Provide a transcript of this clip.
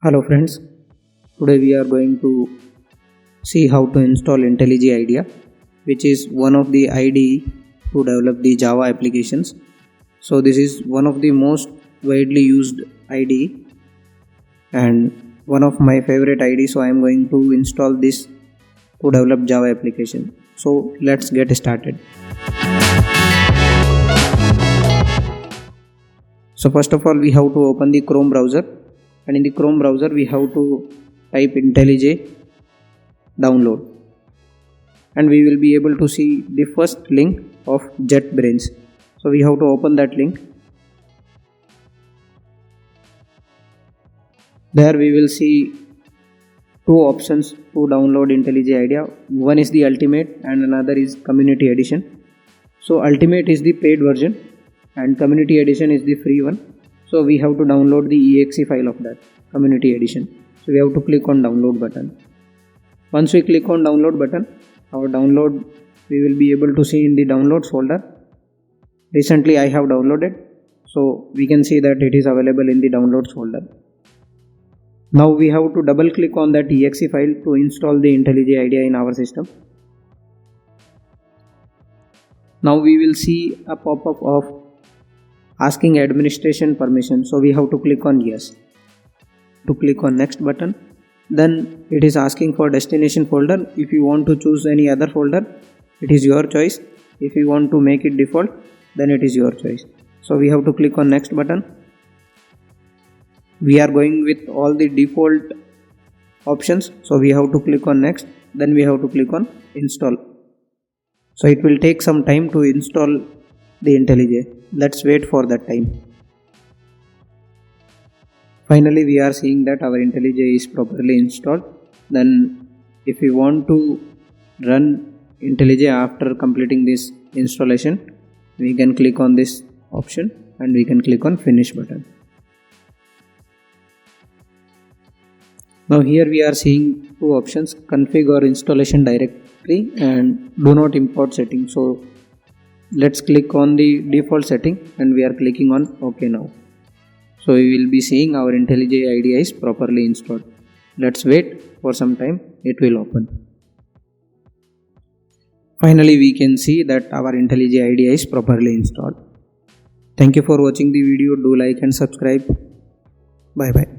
Hello friends, today we are going to see how to install Intelli J Idea, which is one of the IDE to develop the Java applications. So this is one of the most widely used IDE and one of my favorite IDE, so I am going to install this to develop Java application. So let's get started. So first of all we have to open the Chrome browser, and in the Chrome browser we have to type Intelli J download, and we will be able to see the first link of JetBrains. So we have to open that link. There we will see two options to download Intelli J Idea. One is the Ultimate and another is Community Edition. So Ultimate is the paid version and Community Edition is the free one. So we have to download the exe file of that Community Edition. So we have to click on download button. Once we click on download button, our download we will be able to see in the downloads folder. Recently I have downloaded, so we can see that it is available in the downloads folder. Now we have to double click on that exe file to install the Intelli J Idea in our system. Now we will see a pop-up of asking administration permission, so we have to click on yes. To click on next button, then it is asking for destination folder. If you want to choose any other folder, it is your choice. If you want to make it default, then it is your choice. So we have to click on next button. We are going with all the default options, so we have to click on next, then we have to click on install. So it will take some time to install the Intelli J. Let's wait for that time. Finally we are seeing that our Intelli J is properly installed. Then if we want to run Intelli J after completing this installation, we can click on this option and we can click on finish button. Now here we are seeing two options, config or installation directory and do not import setting. So let's click on the default setting and we are clicking on OK now. So we will be seeing our Intelli J Idea is properly installed. Let's wait for some time, it will open. Finally we can see that our Intelli J Idea is properly installed. Thank you for watching the video. Do like and subscribe. Bye bye.